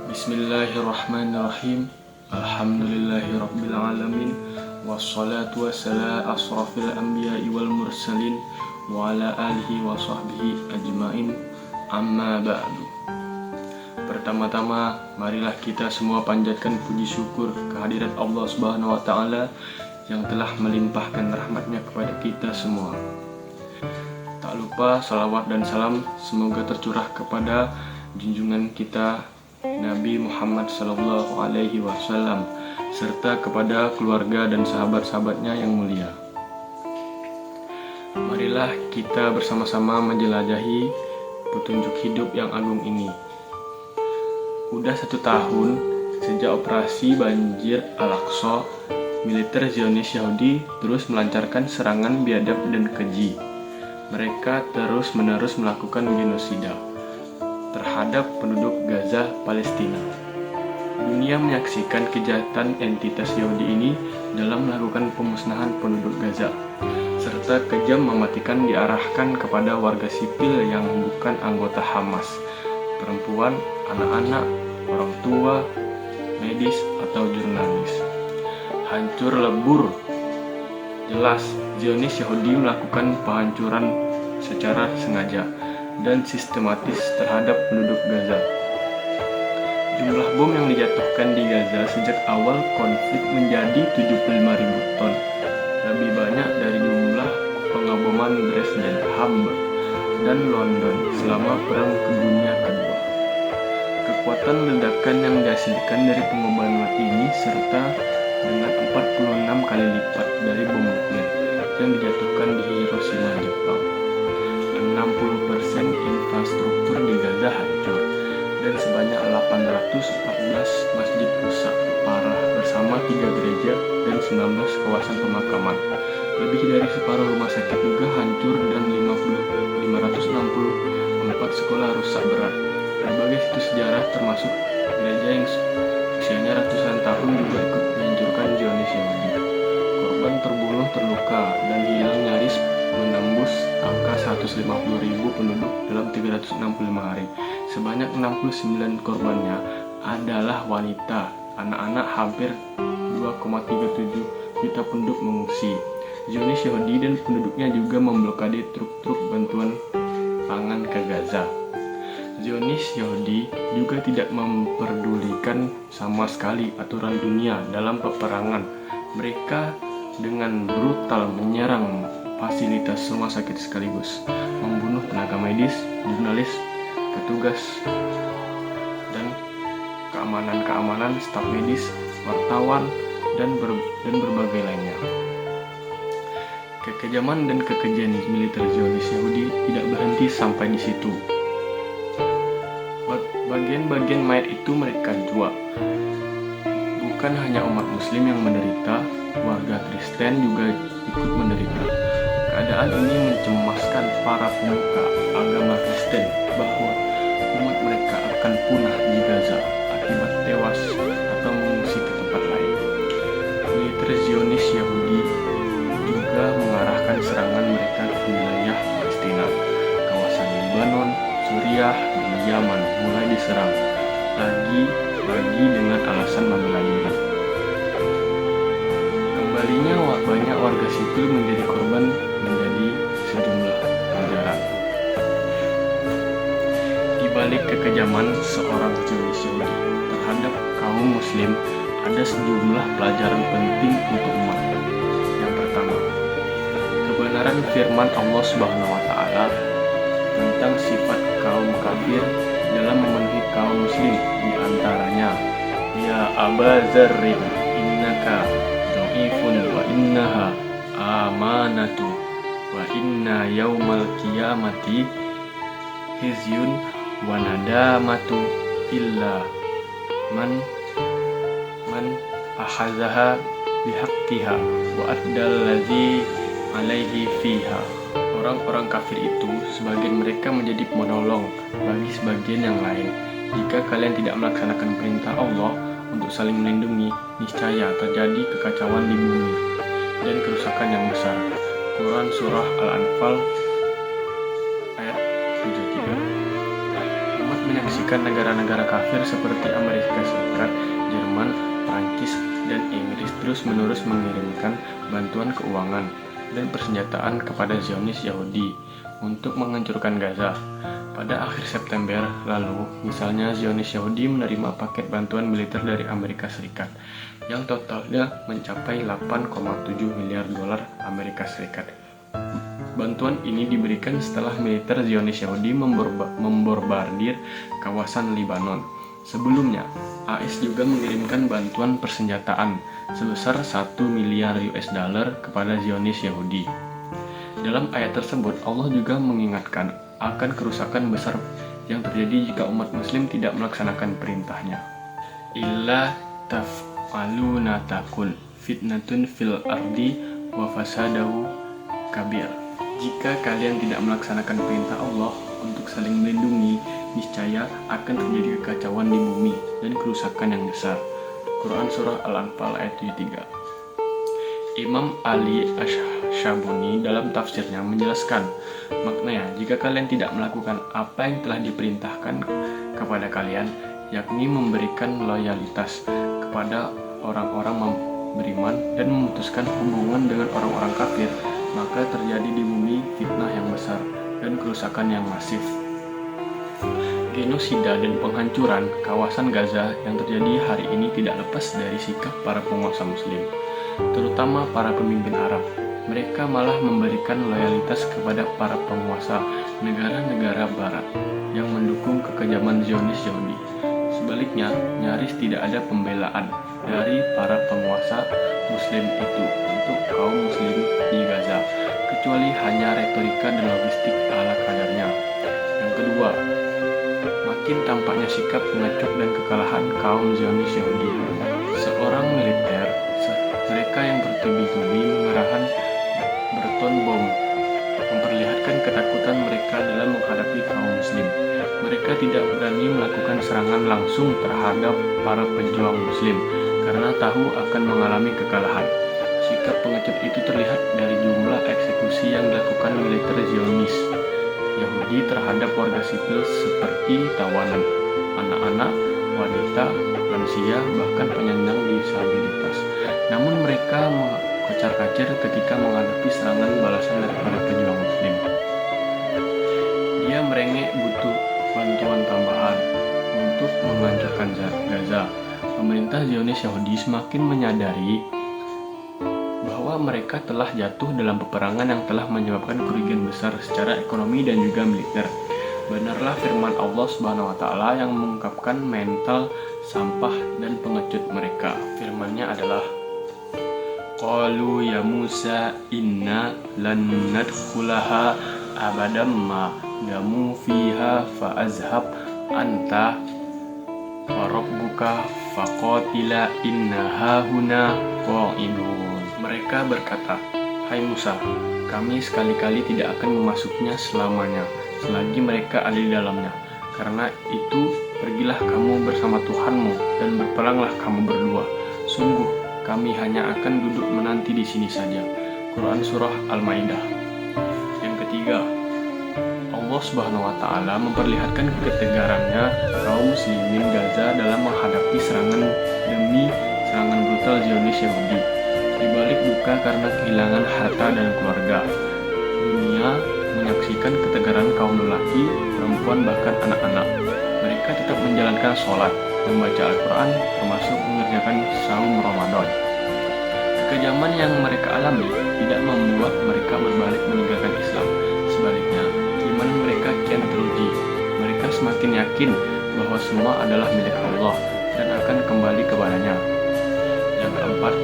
Bismillahirrahmanirrahim. Alhamdulillahirrabbilalamin. Wassalatu wassalamu asrafil anbiya'i wal mursalin wa ala alihi wa sahbihi ajmain. Amma ba'du. Pertama-tama, marilah kita semua panjatkan puji syukur kehadirat Allah Subhanahu wa taala yang telah melimpahkan rahmatnya kepada kita semua. Tak lupa salawat dan salam semoga tercurah kepada junjungan kita Nabi Muhammad SAW serta kepada keluarga dan sahabat-sahabatnya yang mulia. Marilah kita bersama-sama menjelajahi petunjuk hidup yang agung ini. Udah 1 tahun sejak operasi banjir Al-Aqsa, militer Zionis Yahudi terus melancarkan serangan biadab dan keji. Mereka terus-menerus melakukan genosida terhadap penduduk Gaza, Palestina. Dunia menyaksikan kejahatan entitas Yahudi ini dalam melakukan pemusnahan penduduk Gaza, serta kejam mematikan diarahkan kepada warga sipil yang bukan anggota Hamas, perempuan, anak-anak, orang tua, medis, atau jurnalis. Hancur lebur. Jelas, Zionis Yahudi melakukan penghancuran secara sengaja dan sistematis terhadap penduduk Gaza. Jumlah bom yang dijatuhkan di Gaza sejak awal konflik menjadi 75.000 ton, lebih banyak dari jumlah pengaboman Dresden, Hamburg, dan London selama Perang Dunia Kedua. Kekuatan ledakan yang dihasilkan dari pengobaman ini serta dengan 46 kali lipat dari bom nuklir yang dijatuhkan di Hiroshima, Jepang. 60% infrastruktur di Gaza hancur dan sebanyak 814 masjid rusak parah bersama 3 gereja dan 19 kawasan pemakaman. Lebih dari separuh rumah sakit juga hancur dan 564 sekolah rusak berat. Berbagai situs sejarah termasuk gereja yang usianya ratusan tahun juga ikut dihancurkan Zionis Yahudi. Korban terbunuh, terluka, dan hilang nyaris menembus angka 150.000 penduduk dalam 365 hari. Sebanyak 69 korbannya adalah wanita. Anak-anak hampir 2,37 juta penduduk mengungsi. Zionis Yahudi dan penduduknya juga memblokade truk-truk bantuan pangan ke Gaza. Zionis Yahudi juga tidak memperdulikan sama sekali aturan dunia dalam peperangan. Mereka dengan brutal menyerang fasilitas rumah sakit sekaligus, membunuh tenaga medis, jurnalis, petugas, dan keamanan, staf medis, wartawan, dan berbagai lainnya. Kekejaman dan kekejian militer Zionis Yahudi tidak berhenti sampai di situ. Bagian-bagian mayat itu mereka jual. Bukan hanya umat muslim yang menderita, warga Kristen juga ikut menderita. Keadaan ini mencemaskan para pemuka agama Kristen bahwa umat mereka akan punah di Gaza akibat tewas atau mengungsi ke tempat lain. Militer Zionis Yahudi juga mengarahkan serangan mereka ke wilayah Palestina, kawasan Lebanon, Suriah, dan Yaman mulai diserang lagi dengan alasan membela diri. Kembalinya banyak warga sipil menjadi korban menjadi sejumlah pelajaran. Di balik kekejaman seorang Zionis Yahudi terhadap kaum muslim ada sejumlah pelajaran penting untuk umat. Yang pertama, kebenaran firman Allah Subhanahu wa taala tentang sifat kaum kafir dalam memenuhi kaum muslim, di antaranya ya Aba Zarrin innaka dhaifun wa innaha amanatu wa inna yaumal qiyamati hizyun wa nadamatu illa man ahazaha bihaqqiha wa addal ladzi alaihi fiha. Orang-orang kafir itu sebagian mereka menjadi penolong bagi sebagian yang lain. Jika kalian tidak melaksanakan perintah Allah untuk saling melindungi, niscaya terjadi kekacauan di bumi dan kerusakan yang besar. Quran Surah Al-Anfal ayat 73. Umat menyaksikan menginstruksikan negara-negara kafir seperti Amerika Serikat, Jerman, Prancis, dan Inggris terus-menerus mengirimkan bantuan keuangan dan persenjataan kepada Zionis Yahudi untuk menghancurkan Gaza. Pada akhir September lalu, misalnya Zionis Yahudi menerima paket bantuan militer dari Amerika Serikat yang totalnya mencapai 8,7 miliar dolar Amerika Serikat. Bantuan ini diberikan setelah militer Zionis Yahudi membombardir kawasan Lebanon. Sebelumnya, AS juga mengirimkan bantuan persenjataan sebesar 1 miliar US dollar kepada Zionis Yahudi. Dalam ayat tersebut, Allah juga mengingatkan akan kerusakan besar yang terjadi jika umat muslim tidak melaksanakan perintahnya. Illa taf'aluna takun fitnatun fil ardi wa fasadahu kabir. Jika kalian tidak melaksanakan perintah Allah untuk saling melindungi, niscaya akan terjadi kekacauan di bumi dan kerusakan yang besar. Quran Surah Al-Anfal ayat 73. Imam Ali Ash-Shabuni dalam tafsirnya menjelaskan maknanya, jika kalian tidak melakukan apa yang telah diperintahkan kepada kalian, yakni memberikan loyalitas kepada orang-orang beriman dan memutuskan hubungan dengan orang-orang kafir, maka terjadi di bumi fitnah yang besar dan kerusakan yang masif. Genosida dan penghancuran kawasan Gaza yang terjadi hari ini tidak lepas dari sikap para penguasa muslim, terutama para pemimpin Arab. Mereka malah memberikan loyalitas kepada para penguasa negara-negara barat yang mendukung kekejaman Zionis Yahudi. Sebaliknya, nyaris tidak ada pembelaan dari para penguasa muslim itu untuk kaum muslim di Gaza, kecuali hanya retorika dan logistik ala kadarnya. Yang kedua, makin tampaknya sikap pengecut dan kekalahan kaum Zionis Yahudi. Seorang militer, mereka yang bertubi-tubi mengerahkan berton bom, memperlihatkan ketakutan mereka dalam menghadapi kaum muslim. Mereka tidak berani melakukan serangan langsung terhadap para pejuang muslim karena tahu akan mengalami kekalahan. Sikap pengecut itu terlihat dari jumlah eksekusi yang dilakukan militer Zionis Yahudi terhadap warga sipil seperti tawanan, anak-anak, wanita, lansia, bahkan penyandang disabilitas. Namun mereka kocar-kacir ketika menghadapi serangan balasan dari para pejuang muslim. Dia merengek butuh bantuan tambahan untuk menghancurkan Gaza. Pemerintah Zionis Yahudi semakin menyadari bahwa mereka telah jatuh dalam peperangan yang telah menyebabkan kerugian besar secara ekonomi dan juga militer. Benarlah firman Allah Subhanahu wa taala yang mengungkapkan mental sampah dan pengecut mereka. Firman-Nya adalah Qalu ya Musa inna lan nadkhulaha abadan ma damu fiha fa azhab anta wa rabbuka faqatila inna hahuna qa'idun. Mereka berkata, "Hai Musa, kami sekali-kali tidak akan memasuknya selamanya selagi mereka ada di dalamnya. Karena itu, pergilah kamu bersama Tuhanmu dan berperanglah kamu berdua. Sungguh, kami hanya akan duduk menanti di sini saja." Quran Surah Al-Maidah. Yang ketiga, Allah Subhanahu wa taala memperlihatkan ketegarannya kaum muslimin Gaza dalam menghadapi serangan demi serangan brutal Zionis Yahudi. Di balik duka karena kehilangan harta dan keluarga, dunia menyaksikan ketegaran kaum lelaki, perempuan, bahkan anak-anak. Mereka tetap menjalankan sholat, membaca Al-Quran, termasuk mengerjakan saum Ramadan. Kekejaman yang mereka alami tidak membuat mereka berbalik meninggalkan Islam. Sebaliknya, iman mereka kian teruji. Mereka semakin yakin bahwa semua adalah milik Allah dan akan kembali kepadanya. Yang keempat,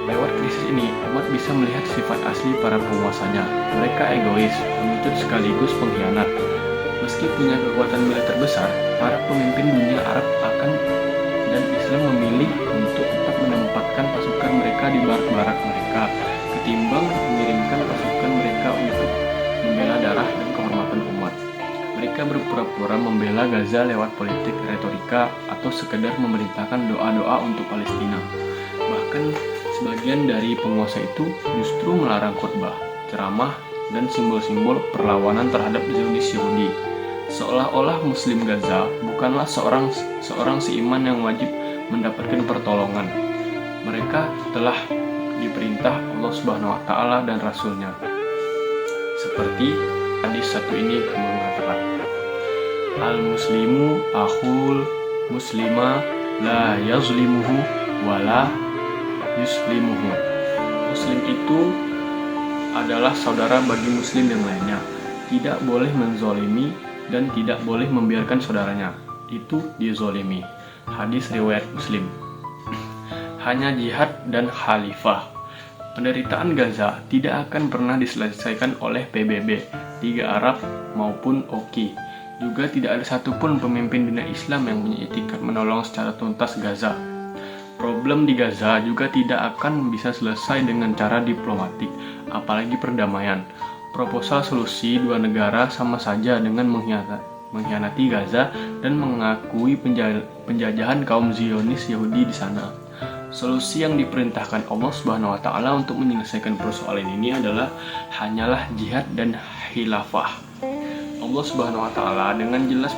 lewat krisis ini, umat bisa melihat sifat asli para penguasanya. Mereka egois, pengecut sekaligus pengkhianat. Meski punya kekuatan militer besar, para pemimpin dunia Arab dan Islam memilih untuk tetap menempatkan pasukan mereka di barak-barak mereka, ketimbang mengirimkan pasukan mereka untuk membela darah dan kehormatan umat. Mereka berpura-pura membela Gaza lewat politik retorika atau sekedar memerintahkan doa-doa untuk Palestina. Bahkan sebagian dari penguasa itu justru melarang khutbah, ceramah, dan simbol-simbol perlawanan terhadap Zionis Yahudi. Seolah-olah Muslim Gaza bukanlah seorang seiman yang wajib mendapatkan pertolongan. Mereka telah diperintah Allah Subhanahu wa taala dan Rasulnya. Seperti hadis satu ini mengatakan, Al-muslimu akhul muslima la yazlimuhu wa la yuslimuhu. Muslim itu adalah saudara bagi muslim yang lainnya, tidak boleh menzolimi dan tidak boleh membiarkan saudaranya itu dizolimi. Hadis riwayat Muslim. Hanya jihad dan khalifah. Penderitaan Gaza tidak akan pernah diselesaikan oleh PBB, Liga Arab maupun OKI. Juga tidak ada satupun pemimpin dunia Islam yang punya etikat menolong secara tuntas Gaza. Problem di Gaza juga tidak akan bisa selesai dengan cara diplomatik, apalagi perdamaian. Proposal solusi dua negara sama saja dengan mengkhianati Gaza dan mengakui penjajahan kaum Zionis Yahudi di sana. Solusi yang diperintahkan Allah Subhanahu wa taala untuk menyelesaikan persoalan ini hanyalah jihad dan khilafah. Allah Subhanahu wa taala dengan jelas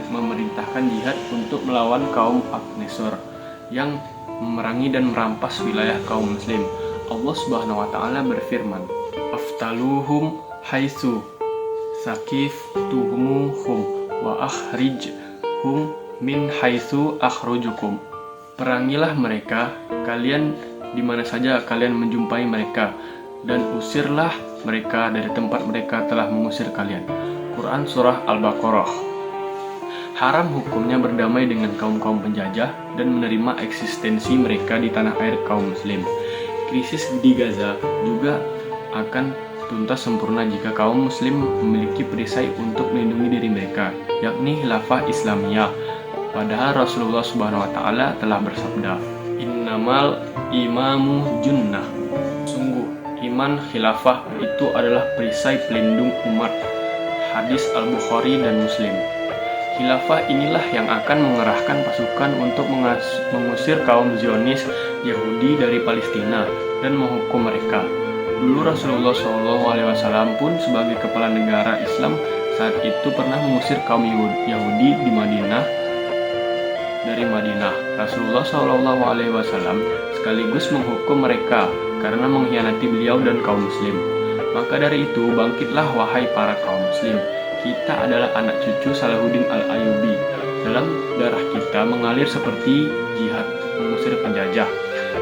memerintahkan jihad untuk melawan kaum agresor yang memerangi dan merampas wilayah kaum muslim. Allah Subhanahu wa taala berfirman, "Aftaluhum haitsu saqiftumuhum wa akhrijhum min haitsu akhrajukum." Perangilah mereka, kalian di mana saja kalian menjumpai mereka, dan usirlah mereka dari tempat mereka telah mengusir kalian. Quran Surah Al-Baqarah. Haram hukumnya berdamai dengan kaum-kaum penjajah dan menerima eksistensi mereka di tanah air kaum muslim. Krisis di Gaza juga akan tuntas sempurna jika kaum muslim memiliki perisai untuk melindungi diri mereka, yakni khilafah Islamiyah. Padahal Rasulullah Subhanahu wa taala telah bersabda, "Innamal imamu junnah." Sungguh, iman khilafah itu adalah perisai pelindung umat. Hadis Al-Bukhari dan Muslim. Khilafah inilah yang akan mengerahkan pasukan untuk mengusir kaum Zionis Yahudi dari Palestina dan menghukum mereka. Dulu Rasulullah SAW pun sebagai kepala negara Islam saat itu pernah mengusir kaum Yahudi dari Madinah. Rasulullah SAW sekaligus menghukum mereka karena mengkhianati beliau dan kaum muslim. Maka dari itu, bangkitlah wahai para kaum muslim. Kita adalah anak cucu Salahuddin Al-Ayyubi. Dalam darah kita mengalir seperti jihad mengusir penjajah.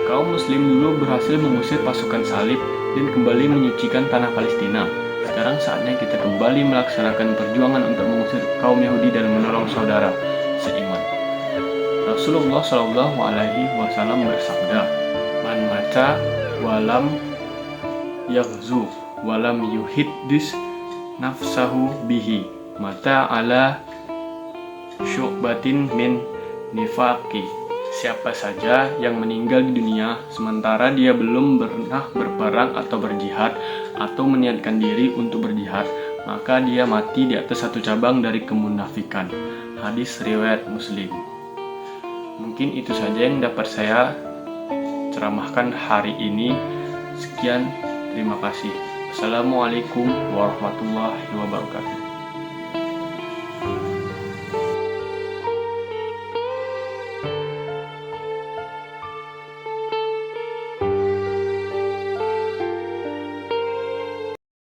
Kaum muslim dulu berhasil mengusir pasukan salib dan kembali menyucikan tanah Palestina. Sekarang saatnya kita kembali melaksanakan perjuangan untuk mengusir kaum Yahudi dan menolong saudara seiman. Rasulullah SAW bersabda, "Man mata walam yaghzu walam yuhiddis nafsahu bihi mata ala syu'batin min nifaqi." Siapa saja yang meninggal di dunia sementara dia belum pernah berperang atau berjihad atau meniatkan diri untuk berjihad, maka dia mati di atas satu cabang dari kemunafikan. Hadis riwayat Muslim. Mungkin itu saja yang dapat saya ceramahkan hari ini. Sekian, terima kasih. Assalamualaikum warahmatullahi wabarakatuh.